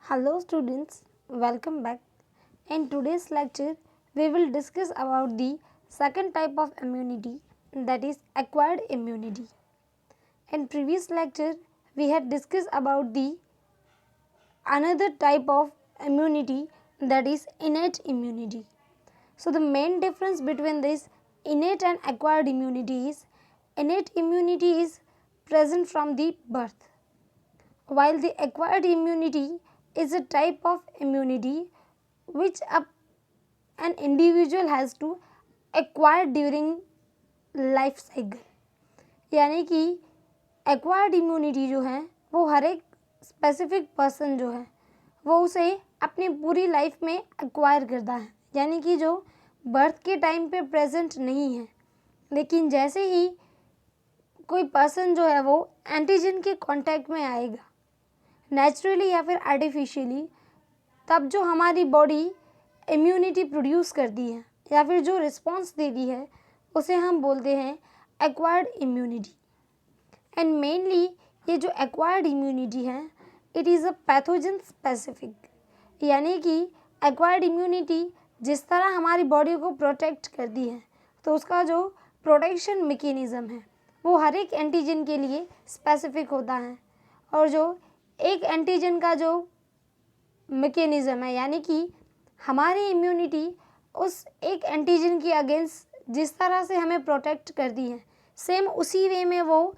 Hello students, welcome back. In today's lecture, we will discuss about the second type of immunity, that is acquired immunity. In previous lecture, we had discussed about the another type of immunity, that is innate immunity. So the main difference between this innate and acquired immunity is innate immunity is present from the birth, while the acquired immunity is a type of immunity which an individual has to acquire during life cycle. यानी कि acquired immunity जो है वो हर एक specific person जो है वो उसे अपनी पूरी लाइफ में एक्वायर करता है, यानी कि जो बर्थ के टाइम पे प्रेजेंट नहीं है, लेकिन जैसे ही कोई पर्सन जो है वो एंटीजन के कांटेक्ट में आएगा नेचुरली या फिर आर्टिफिशियली, तब जो हमारी बॉडी इम्यूनिटी प्रोड्यूस करती है या फिर जो रिस्पॉन्स देती है उसे हम बोलते हैं एक्वायर्ड इम्यूनिटी। एंड मेनली ये जो एक्वायर्ड इम्यूनिटी है it is a pathogen specific, यानी कि एक्वायर्ड इम्यूनिटी जिस तरह हमारी बॉडी को प्रोटेक्ट करती है तो उसका जो प्रोटेक्शन मैकेनिज़्म है वो हर एक एंटीजन के लिए स्पेसिफिक होता है। और जो एक एंटीजन का जो मैकेनिज़्म है, यानी कि हमारी इम्यूनिटी उस एक एंटीजन के अगेंस्ट जिस तरह से हमें प्रोटेक्ट करती है, सेम उसी वे में वो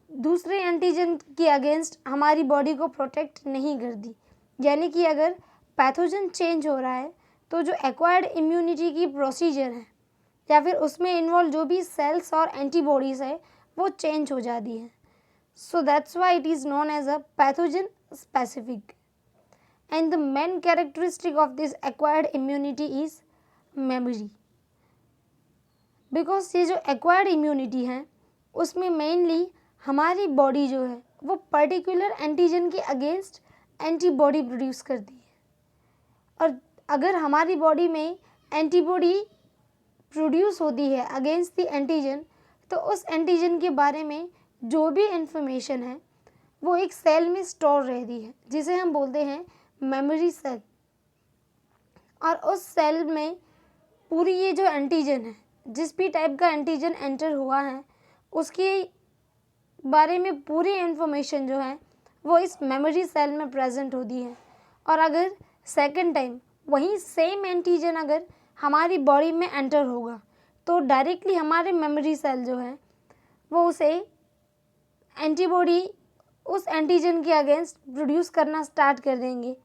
दूसरे एंटीजन के अगेंस्ट हमारी बॉडी को प्रोटेक्ट नहीं करती। यानी कि अगर पैथोजन चेंज हो रहा है तो जो एक्वायर्ड इम्यूनिटी की प्रोसीजर है या फिर उसमें इन्वॉल्व जो भी सेल्स और एंटीबॉडीज़ है वो चेंज हो जाती है। So that's why it is known as a pathogen specific. And the main characteristic of this acquired immunity is memory. Because ये जो एक्वायर्ड इम्यूनिटी है उसमें मेनली हमारी बॉडी जो है वो पर्टिकुलर एंटीजन के अगेंस्ट एंटीबॉडी प्रोड्यूस करती है, और अगर हमारी बॉडी में एंटीबॉडी प्रोड्यूस होती है अगेंस्ट द एंटीजन तो उस एंटीजन के बारे में जो भी इंफॉर्मेशन है वो एक सेल में स्टोर रहती है जिसे हम बोलते हैं मेमोरी सेल। और उस सेल में पूरी ये जो एंटीजन है, जिस भी टाइप का एंटीजन एंटर हुआ है उसके बारे में पूरी इन्फॉर्मेशन जो है वो इस मेमोरी सेल में प्रेजेंट होती है। और अगर सेकंड टाइम वही सेम एंटीजन अगर हमारी बॉडी में एंटर होगा तो डायरेक्टली हमारे मेमोरी सेल जो है वो उसे एंटीबॉडी उस एंटीजन के अगेंस्ट प्रोड्यूस करना स्टार्ट कर देंगे।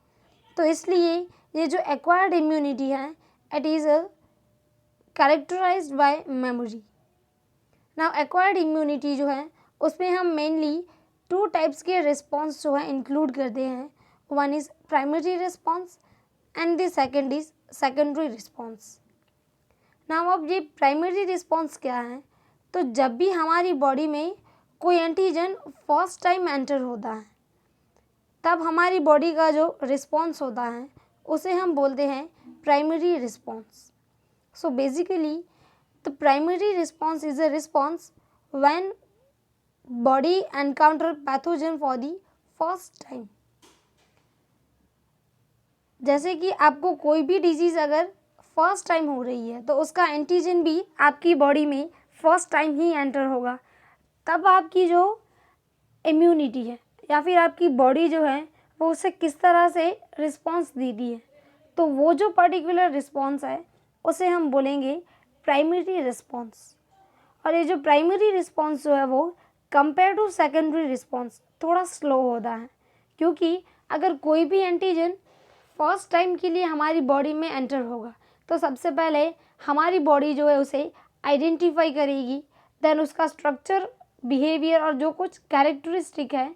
तो इसलिए ये जो एक्वायर्ड इम्यूनिटी है it is characterised by memory. Now acquired immunity जो है उसमें हम मेनली टू टाइप्स के रिस्पॉन्स जो है इंक्लूड करते हैं। One is primary response and the second is secondary response. Now अब ये प्राइमरी रिस्पॉन्स क्या है, तो जब भी हमारी बॉडी में कोई एंटीजन फर्स्ट टाइम एंटर होता है तब हमारी बॉडी का जो रिस्पॉन्स होता है उसे हम बोलते हैं primary response. So basically the primary response is a response when body encounter pathogen for the first time. जैसे कि आपको कोई भी डिजीज़ अगर फर्स्ट टाइम हो रही है तो उसका एंटीजन भी आपकी बॉडी में फर्स्ट टाइम ही एंटर होगा, तब आपकी जो इम्यूनिटी है या फिर आपकी बॉडी जो है वो उसे किस तरह से रिस्पॉन्स देती है, तो वो जो पर्टिकुलर रिस्पॉन्स है उसे हम बोलेंगे प्राइमरी रिस्पॉन्स। और ये जो प्राइमरी रिस्पॉन्स जो है वो कंपेयर टू सेकेंडरी रिस्पॉन्स थोड़ा स्लो होता है, क्योंकि अगर कोई भी एंटीजन फर्स्ट टाइम के लिए हमारी बॉडी में एंटर होगा तो सबसे पहले हमारी बॉडी जो है उसे आइडेंटिफाई करेगी, देन उसका स्ट्रक्चर, बिहेवियर और जो कुछ कैरेक्टरिस्टिक है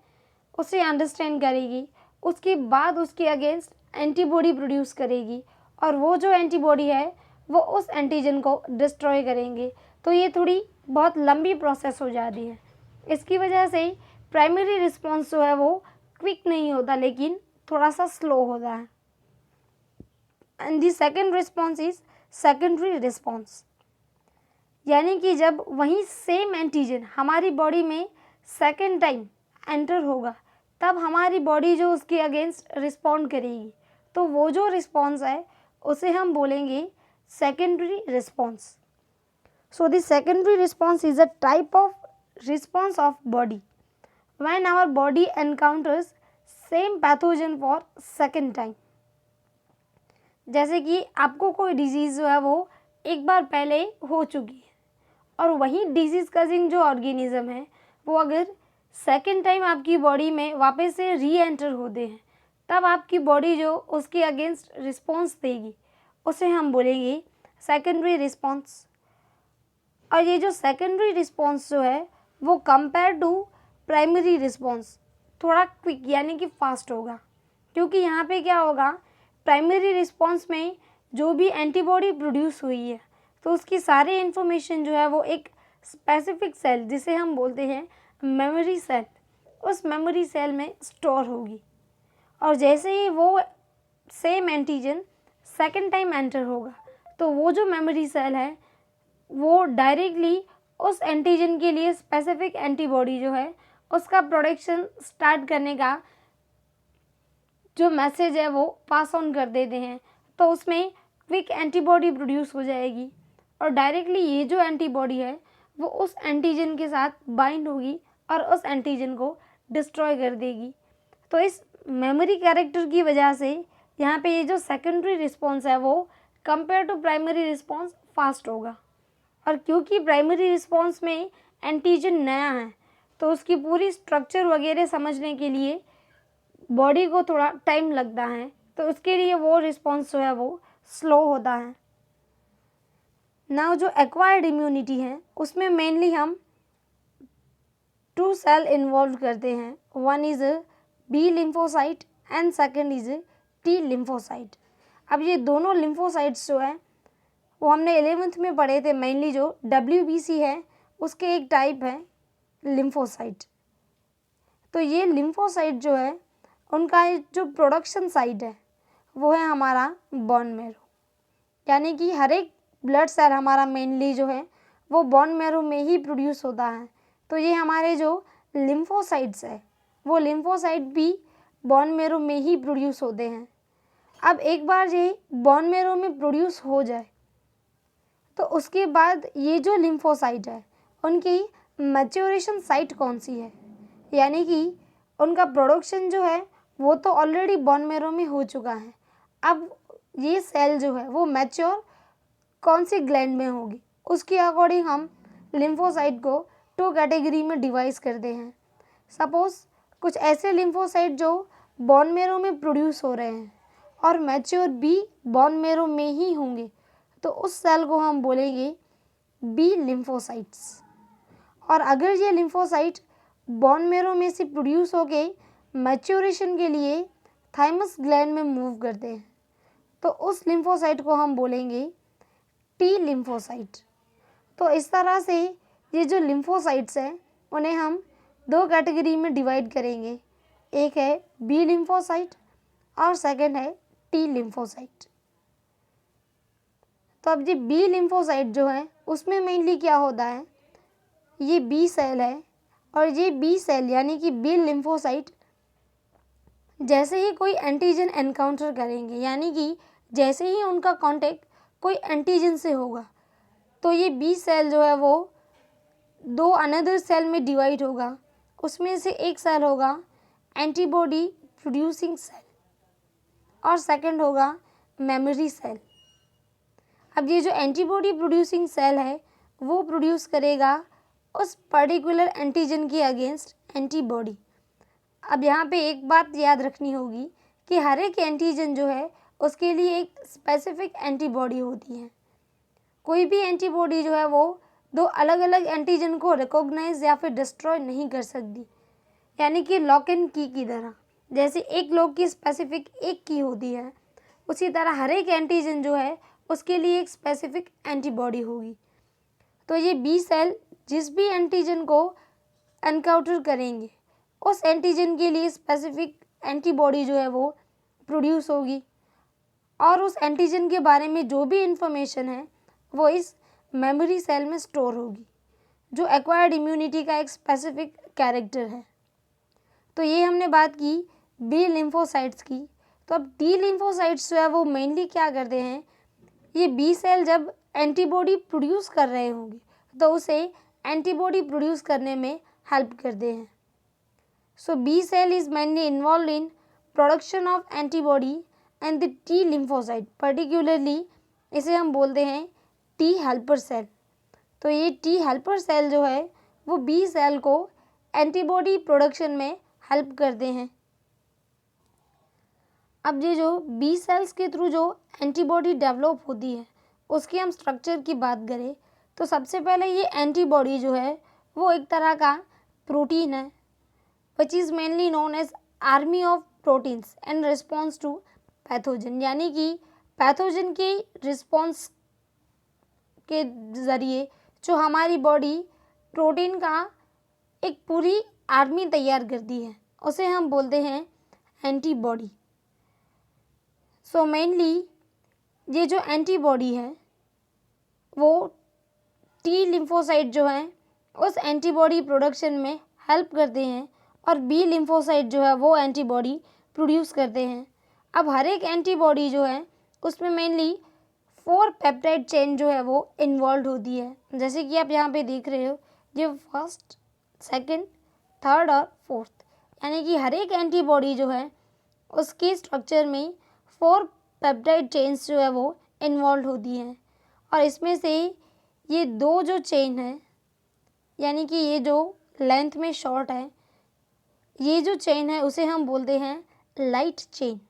उसे अंडरस्टैंड करेगी। उसके बाद उसके अगेंस्ट एंटीबॉडी प्रोड्यूस करेगी और वो जो एंटीबॉडी है वो उस एंटीजन को डिस्ट्रॉय करेंगे। तो ये थोड़ी बहुत लंबी प्रोसेस हो जाती है। इसकी वजह से प्राइमरी रिस्पॉन्स जो है वो क्विक नहीं होता लेकिन थोड़ा सा स्लो होता है। And the second response is secondary response, यानी कि जब वही सेम एंटीजन हमारी बॉडी में सेकेंड टाइम एंटर होगा तब हमारी बॉडी जो उसके अगेंस्ट रिस्पॉन्ड करेगी। तो वो जो रिस्पॉन्स है उसे हम बोलेंगे secondary response. So the secondary response is a type of response of body when our body encounters same pathogen for second time. जैसे कि आपको कोई डिजीज़ जो है वो एक बार पहले हो चुकी है और वही डिजीज़ कजिंग जो ऑर्गेनिज्म है वो अगर सेकेंड टाइम आपकी बॉडी में वापस से री एंटर होते हैं, तब आपकी बॉडी जो उसके अगेंस्ट रिस्पॉन्स देगी उसे हम बोलेंगे सेकेंडरी रिस्पॉन्स। और ये जो सेकेंडरी रिस्पॉन्स जो है वो कंपेयर टू प्राइमरी रिस्पॉन्स थोड़ा क्विक यानी कि फास्ट होगा, क्योंकि यहाँ पे क्या होगा, प्राइमरी रिस्पॉन्स में जो भी एंटीबॉडी प्रोड्यूस हुई है तो उसकी सारी इन्फॉर्मेशन जो है वो एक स्पेसिफिक सेल जिसे हम बोलते हैं मेमोरी सेल, उस मेमोरी सेल में स्टोर होगी। और जैसे ही वो same antigen second time enter होगा तो वो जो मेमोरी सेल है वो डायरेक्टली उस एंटीजन के लिए स्पेसिफिक एंटीबॉडी जो है उसका प्रोडक्शन स्टार्ट करने का जो मैसेज है वो पास ऑन कर देते हैं। तो उसमें क्विक एंटीबॉडी प्रोड्यूस हो जाएगी और डायरेक्टली ये जो एंटीबॉडी है वो उस एंटीजन के साथ बाइंड होगी और उस एंटीजन को डिस्ट्रॉय कर देगी। तो इस मेमोरी कैरेक्टर की वजह से यहाँ पे ये जो सेकेंडरी रिस्पॉन्स है वो compare to primary response fast होगा। और क्योंकि प्राइमरी रिस्पॉन्स में एंटीजन नया है तो उसकी पूरी स्ट्रक्चर वगैरह समझने के लिए बॉडी को थोड़ा टाइम लगता है, तो उसके लिए वो रिस्पॉन्स जो है वो स्लो होता है। नाउ जो एक्वायर्ड इम्यूनिटी है उसमें मेनली हम 2 सेल इन्वॉल्व करते हैं। One is B lymphocyte and second is T lymphocyte. अब ये दोनों लिम्फोसाइट्स जो है वो हमने 11th में पढ़े थे। मेनली जो WBC है उसके एक टाइप है लिम्फोसाइट। तो ये लिम्फोसाइट जो है उनका जो प्रोडक्शन साइट है वो है हमारा बोन मैरो, यानी कि हर एक ब्लड सेल हमारा मेनली जो है वो बोन मैरो में ही प्रोड्यूस होता है। तो ये हमारे जो लिम्फोसाइट्स है वो लिम्फोसाइट भी बोन मैरो में ही प्रोड्यूस होते हैं। अब एक बार ये बोन मैरो में प्रोड्यूस हो जाए तो उसके बाद ये जो लिम्फोसाइट है उनकी मैच्योरेशन साइट कौन सी है, यानी कि उनका प्रोडक्शन जो है वो तो ऑलरेडी बोन मैरो में हो चुका है। अब ये सेल जो है वो मैच्योर कौन सी ग्लैंड में होगी, उसके अकॉर्डिंग हम लिम्फोसाइट को 2 कैटेगरी में डिवाइड करते हैं। सपोज कुछ ऐसे लिम्फोसाइट जो बोन मैरो में प्रोड्यूस हो रहे हैं और मैच्योर भी बोन मैरो में ही होंगे, तो उस सेल को हम बोलेंगे बी लिम्फोसाइट्स। और अगर ये लिम्फोसाइट बोन मैरो में से प्रोड्यूस होके मैच्योरेशन के लिए थाइमस ग्लैंड में मूव करते हैं, तो उस लिम्फोसाइट को हम बोलेंगे टी लिम्फोसाइट। तो इस तरह से ये जो लिम्फोसाइट्स हैं उन्हें हम 2 कैटेगरी में डिवाइड करेंगे, एक है बी लिम्फोसाइट और सेकंड है टी लिम्फोसाइट। तो अब ये बी लिम्फोसाइट जो है उसमें मेनली क्या होता है, ये बी सेल है और ये बी सेल यानी कि बी लिम्फोसाइट जैसे ही कोई एंटीजन एनकाउंटर करेंगे, यानी कि जैसे ही उनका कांटेक्ट कोई एंटीजन से होगा, तो ये बी सेल जो है वो 2 अनदर सेल में डिवाइड होगा। उसमें से एक सेल होगा एंटीबॉडी प्रोड्यूसिंग सेल और सेकंड होगा मेमोरी सेल। अब ये जो एंटीबॉडी प्रोड्यूसिंग सेल है वो प्रोड्यूस करेगा उस पर्टिकुलर एंटीजन के अगेंस्ट एंटीबॉडी। अब यहाँ पे एक बात याद रखनी होगी कि हर एक एंटीजन जो है उसके लिए एक स्पेसिफिक एंटीबॉडी होती है। कोई भी एंटीबॉडी जो है वो 2 अलग अलग एंटीजन को रिकॉग्नाइज या फिर डिस्ट्रॉय नहीं कर सकती, यानी कि लॉक एंड की तरह। जैसे एक लॉक की स्पेसिफिक एक की होती है, उसी तरह हर एक एंटीजन जो है उसके लिए एक स्पेसिफिक एंटीबॉडी होगी। तो ये बी सेल जिस भी एंटीजन को एनकाउंटर करेंगे उस एंटीजन के लिए स्पेसिफिक एंटीबॉडी जो है वो प्रोड्यूस होगी और उस एंटीजन के बारे में जो भी इंफॉर्मेशन है वो इस मेमोरी सेल में स्टोर होगी, जो एक्वायर्ड इम्यूनिटी का एक स्पेसिफिक कैरेक्टर है। तो ये हमने बात की बी लिम्फोसाइट्स की। तो अब टी लिम्फोसाइट्स जो है वो मेनली क्या करते हैं, ये बी सेल जब एंटीबॉडी प्रोड्यूस कर रहे होंगे तो उसे एंटीबॉडी प्रोड्यूस करने में हेल्प करते हैं। So B cell is mainly involve in production of antibody and the T lymphocyte particularly इसे हम बोलते हैं टी हेल्पर सेल। तो ये टी हेल्पर सेल जो है वो बी सेल को एंटीबॉडी प्रोडक्शन में हेल्प करते हैं। अब ये जो बी सेल्स के थ्रू जो एंटीबॉडी डेवलप होती है उसकी हम स्ट्रक्चर की बात करें तो सबसे पहले ये एंटीबॉडी जो है वो एक तरह का प्रोटीन है which is mainly known as army of proteins and response to pathogen, यानी कि पैथोजन के रिस्पॉन्स के ज़रिए जो हमारी बॉडी प्रोटीन का एक पूरी आर्मी तैयार करती है उसे हम बोलते हैं एंटीबॉडी। सो मेनली ये जो एंटीबॉडी है वो टी लिम्फोसाइट जो है उस एंटीबॉडी प्रोडक्शन में हेल्प करते हैं और बी लिम्फोसाइट जो है वो एंटीबॉडी प्रोड्यूस करते हैं। अब हर एक एंटीबॉडी जो है उसमें मेनली 4 पेप्टाइड चेन जो है वो इन्वॉल्व होती है, जैसे कि आप यहाँ पे देख रहे हो ये फर्स्ट, सेकंड, थर्ड और फोर्थ, यानी कि हर एक एंटीबॉडी जो है उसके स्ट्रक्चर में 4 पेप्टाइड चेन्स जो है वो इन्वॉल्व होती हैं। और इसमें से ये 2 जो चेन है, यानी कि ये जो लेंथ में शॉर्ट है, ये जो चेन है उसे हम बोलते हैं लाइट चेन।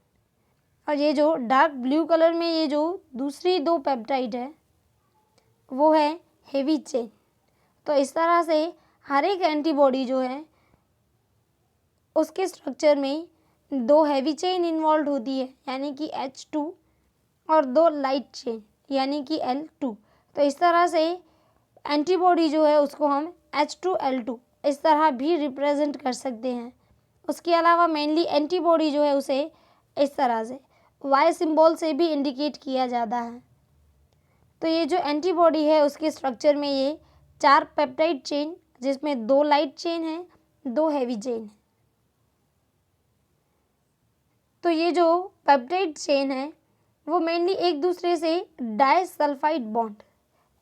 और ये जो डार्क ब्लू कलर में ये जो दूसरी 2 पेप्टाइड है वो है हेवी चेन। तो इस तरह से हर एक एंटीबॉडी जो है उसके स्ट्रक्चर में 2 हेवी चेन इन्वॉल्व होती है, यानी कि H2 और 2 लाइट चेन यानी कि L2। तो इस तरह से एंटीबॉडी जो है उसको हम H2L2 इस तरह भी रिप्रेजेंट कर सकते हैं। उसके अलावा मेनली एंटीबॉडी जो है उसे इस तरह से Y सिंबल से भी इंडिकेट किया जाता है। तो ये जो एंटीबॉडी है उसके स्ट्रक्चर में ये 4 पेप्टाइड चेन जिसमें 2 लाइट चेन है, 2 हेवी चेन है। तो ये जो पेप्टाइड चेन है वो मेनली एक दूसरे से डाइसल्फाइड बॉन्ड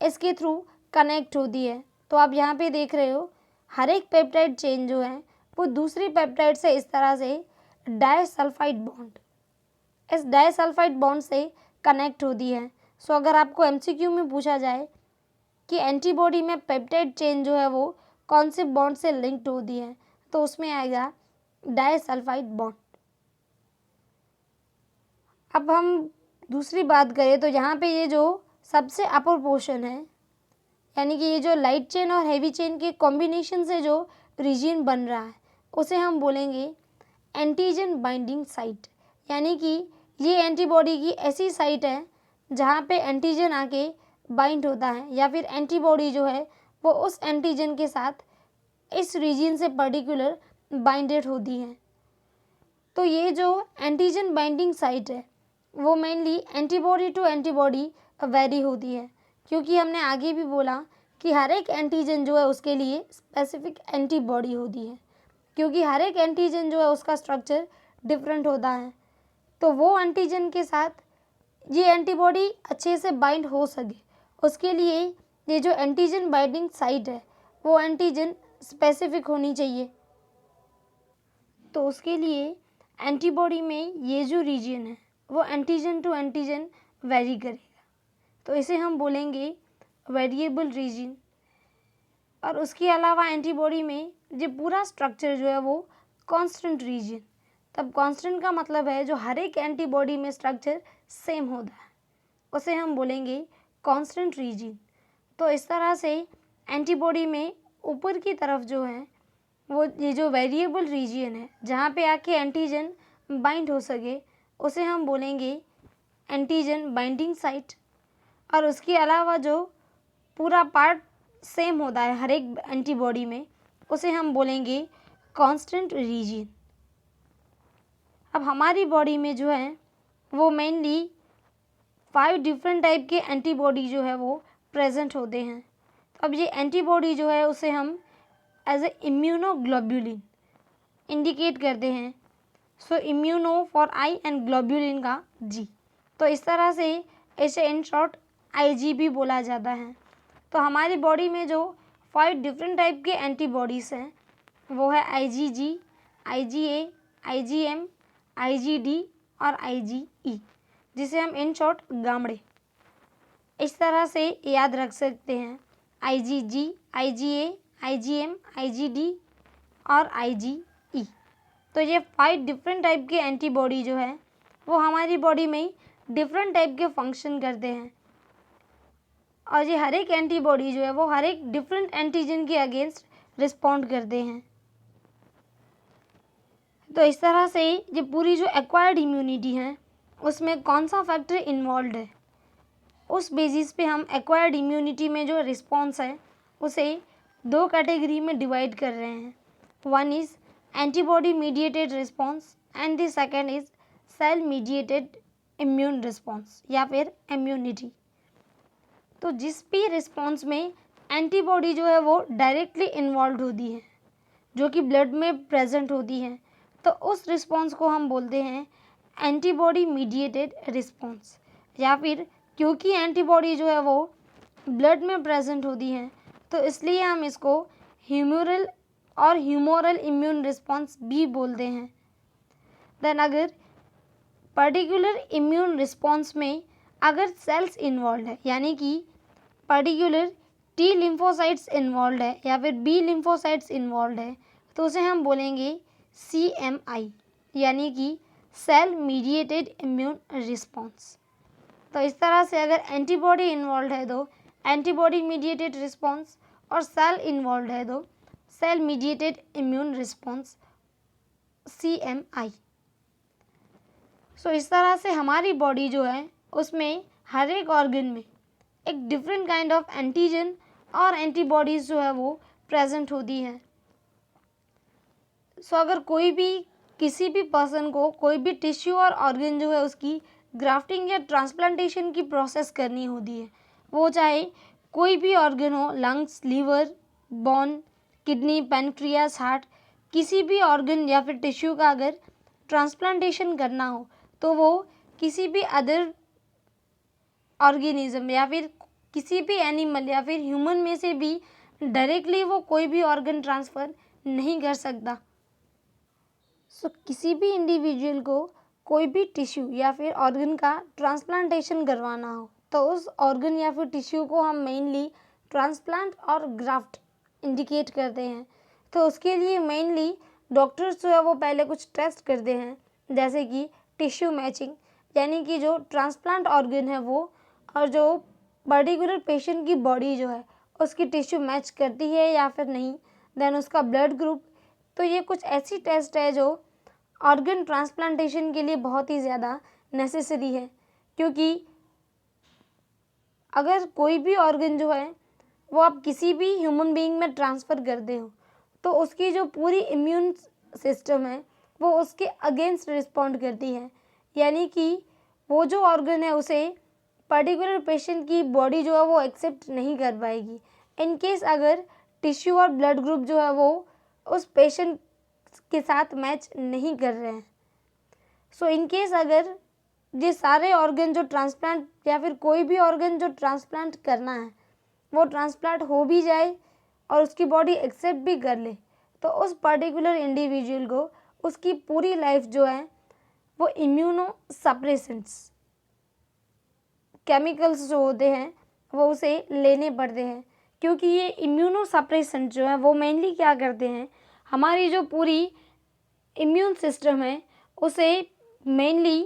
इसके थ्रू कनेक्ट होती है। तो आप यहाँ पे देख रहे हो हर एक पेप्टाइड चेन जो है वो दूसरी पेप्टाइड से इस तरह से डाइसल्फाइड बॉन्ड, इस डाइसल्फाइड बॉन्ड से कनेक्ट होती है। सो अगर आपको एमसीक्यू में पूछा जाए कि एंटीबॉडी में पेप्टाइड चेन जो है वो कौन से बॉन्ड से लिंक्ड होती है तो उसमें आएगा डाइसल्फाइड बॉन्ड। अब हम दूसरी बात करें तो यहाँ पे ये जो सबसे अपर पोर्शन है, यानी कि ये जो लाइट चेन और हेवी चेन के कॉम्बिनेशन से जो रीजन बन रहा है उसे हम बोलेंगे एंटीजन बाइंडिंग साइट, यानी कि ये एंटीबॉडी की ऐसी साइट है जहाँ पे एंटीजन आके बाइंड होता है या फिर एंटीबॉडी जो है वो उस एंटीजन के साथ इस रीजन से पर्टिकुलर बाइंडेड होती है। तो ये जो एंटीजन बाइंडिंग साइट है वो mainly antibody to antibody vary होती है, क्योंकि हमने आगे भी बोला कि हर एक एंटीजन जो है उसके लिए स्पेसिफिक एंटीबॉडी होती है, क्योंकि हर एक एंटीजन जो है उसका स्ट्रक्चर डिफरेंट होता है। तो वो एंटीजन के साथ ये एंटीबॉडी अच्छे से बाइंड हो सके उसके लिए ये जो एंटीजन बाइंडिंग साइट है वो एंटीजन स्पेसिफिक होनी चाहिए। तो उसके लिए एंटीबॉडी में ये जो रीजन है वो एंटीजन टू एंटीजन वेरी करेगा, तो इसे हम बोलेंगे वेरिएबल रीजन। और उसके अलावा एंटीबॉडी में ये पूरा स्ट्रक्चर जो है वो कांस्टेंट रीजन। तब कांस्टेंट का मतलब है जो हर एक एंटीबॉडी में स्ट्रक्चर सेम होता है उसे हम बोलेंगे कांस्टेंट रीजन। तो इस तरह से एंटीबॉडी में ऊपर की तरफ जो है वो ये जो वेरिएबल रीजन है जहाँ पे आके एंटीजन बाइंड हो सके उसे हम बोलेंगे एंटीजन बाइंडिंग साइट। और उसके अलावा जो पूरा पार्ट सेम होता है हर एक एंटीबॉडी में उसे हम बोलेंगे कांस्टेंट रीजन। अब हमारी बॉडी में जो है वो मेनली 5 डिफरेंट टाइप के एंटीबॉडी जो है वो प्रेजेंट होते हैं। तो अब ये एंटीबॉडी जो है उसे हम एज ए इम्यूनोग्लोबुलिन इंडिकेट करते हैं। So immuno for I and globulin का जी। तो इस तरह से इसे इन शॉर्ट आईजी भी बोला जाता है। तो हमारी बॉडी में जो 5 डिफरेंट टाइप के एंटीबॉडीज़ हैं वो है आईजीजी, आईजीए, आईजीएम, आईजीडी और आईजीई, जिसे हम इन शॉर्ट गामड़े इस तरह से याद रख सकते हैं। आईजीजी, आईजीए, आईजीएम, आईजीडी और आईजीई। तो ये 5 डिफरेंट टाइप के एंटीबॉडी जो है वो हमारी बॉडी में डिफरेंट टाइप के फंक्शन करते हैं, और ये हर एक एंटीबॉडी जो है वो हर एक डिफरेंट एंटीजन के अगेंस्ट रिस्पॉन्ड करते हैं। तो इस तरह से ये पूरी जो एक्वायर्ड इम्यूनिटी है उसमें कौन सा फैक्टर इन्वॉल्व है, उस बेसिस पे हम एक्वायर्ड इम्यूनिटी में जो रिस्पॉन्स है उसे 2 कैटेगरी में डिवाइड कर रहे हैं। One is antibody mediated response and the second is cell mediated immune response या फिर इम्यूनिटी। तो जिस भी रिस्पॉन्स में एंटीबॉडी जो है वो डायरेक्टली इन्वॉल्व होती है, जो कि ब्लड में प्रेजेंट होती है, तो उस रिस्पॉन्स को हम बोलते हैं एंटीबॉडी मीडिएटेड रिस्पॉन्स। या फिर क्योंकि एंटीबॉडी जो है वो ब्लड में प्रेजेंट होती है तो इसलिए हम इसको ह्यूमोरल और ह्यूमोरल इम्यून रिस्पॉन्स भी बोलते हैं। देन अगर पर्टिकुलर इम्यून रिस्पॉन्स में अगर सेल्स इन्वॉल्व है, यानी कि पर्टिकुलर टी लिम्फोसाइट्स इन्वॉल्व है या फिर बी लिम्फोसाइट्स इन्वॉल्व है, तो उसे हम बोलेंगे CMI, यानी कि सेल मीडिएटेड इम्यून रिस्पॉन्स। तो इस तरह से अगर एंटीबॉडी इन्वॉल्व है तो एंटीबॉडी मीडिएटेड रिस्पॉन्स, और सेल इन्वॉल्व है तो cell mediated immune response CMI। So इस तरह से हमारी बॉडी जो है उसमें हर एक ऑर्गन में एक डिफरेंट काइंड ऑफ एंटीजन और एंटीबॉडीज़ जो है वो प्रेजेंट होती है। सो अगर कोई भी किसी भी पर्सन को कोई भी टिश्यू और ऑर्गन जो है उसकी ग्राफ्टिंग या ट्रांसप्लांटेशन की प्रोसेस करनी होती है, वो चाहे कोई भी ऑर्गन हो, lungs, liver, bone, kidney, pancreas, heart, किसी भी ऑर्गन या फिर टिश्यू का अगर ट्रांसप्लांटेशन करना हो तो वो किसी भी अदर ऑर्गेनिज्म या फिर किसी भी एनिमल या फिर ह्यूमन में से भी डायरेक्टली वो कोई भी ऑर्गन ट्रांसफ़र नहीं कर सकता। सो किसी भी इंडिविजुअल को कोई भी टिश्यू या फिर ऑर्गन का ट्रांसप्लांटेशन करवाना हो तो उस ऑर्गन या फिर टिश्यू को हम मेनली ट्रांसप्लांट और ग्राफ्ट इंडिकेट करते हैं। तो उसके लिए मेनली डॉक्टर्स जो है वो पहले कुछ टेस्ट करते हैं, जैसे कि टिश्यू मैचिंग, यानी कि जो ट्रांसप्लांट ऑर्गन है वो और जो पर्टिकुलर पेशेंट की बॉडी जो है उसकी टिश्यू मैच करती है या फिर नहीं, देन उसका ब्लड ग्रुप। तो ये कुछ ऐसी टेस्ट है जो ऑर्गन ट्रांसप्लांटेशन के लिए बहुत ही ज़्यादा नेसेसरी है, क्योंकि अगर कोई भी ऑर्गन जो है वो आप किसी भी ह्यूमन बीइंग में ट्रांसफ़र करते हो तो उसकी जो पूरी इम्यून सिस्टम है वो उसके अगेंस्ट रिस्पॉन्ड करती है, यानी कि वो जो ऑर्गन है उसे पर्टिकुलर पेशेंट की बॉडी जो है वो एक्सेप्ट नहीं कर पाएगी, इन केस अगर टिश्यू और ब्लड ग्रुप जो है वो उस पेशेंट के साथ मैच नहीं कर रहे हैं। सो इन केस अगर ये सारे ऑर्गन जो ट्रांसप्लांट या फिर कोई भी ऑर्गन जो ट्रांसप्लांट करना है वो ट्रांसप्लांट हो भी जाए और उसकी बॉडी एक्सेप्ट भी कर ले, तो उस पर्टिकुलर इंडिविजुअल को उसकी पूरी लाइफ जो है वो इम्यूनो सप्रेसेंट्स केमिकल्स जो होते हैं वो उसे लेने पड़ते हैं, क्योंकि ये इम्यूनो सप्रेसेंट जो है वो मेनली क्या करते हैं, हमारी जो पूरी इम्यून सिस्टम है उसे मेनली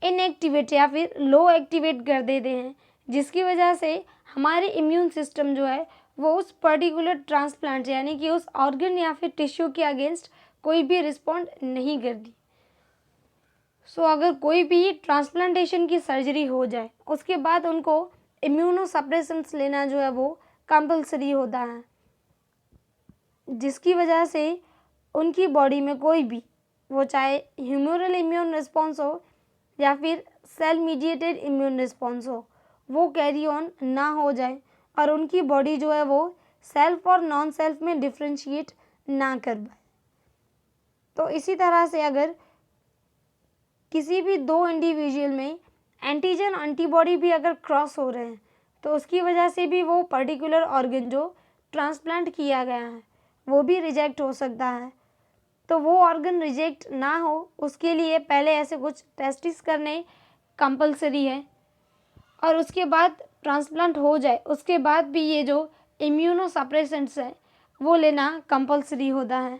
इनएक्टिवेट या फिर लो एक्टिवेट कर देते हैं, जिसकी वजह से हमारी इम्यून सिस्टम जो है वो उस पर्टिकुलर ट्रांसप्लांट यानी कि उस ऑर्गन या फिर टिश्यू के अगेंस्ट कोई भी रिस्पॉन्ड नहीं करती। सो अगर कोई भी ट्रांसप्लांटेशन की सर्जरी हो जाए उसके बाद उनको इम्यूनो सप्रेसेंट्स लेना जो है वो कंपलसरी होता है, जिसकी वजह से उनकी बॉडी में कोई भी, वो चाहे ह्यूमरल इम्यून रिस्पॉन्स हो या फिर सेल मीडिएटेड इम्यून रिस्पॉन्स हो, वो कैरी ऑन ना हो जाए और उनकी बॉडी जो है वो सेल्फ और नॉन सेल्फ में डिफ्रेंशिएट ना कर पाए। तो इसी तरह से अगर किसी भी दो इंडिविजुअल में एंटीजन एंटीबॉडी भी अगर क्रॉस हो रहे हैं तो उसकी वजह से भी वो पर्टिकुलर ऑर्गन जो ट्रांसप्लांट किया गया है वो भी रिजेक्ट हो सकता है। तो वो ऑर्गन रिजेक्ट ना हो उसके लिए पहले ऐसे कुछ टेस्टिस करने कंपलसरी है, और उसके बाद ट्रांसप्लांट हो जाए उसके बाद भी ये जो इम्यूनो सप्रेसेंट्स है वो लेना कंपलसरी होता है।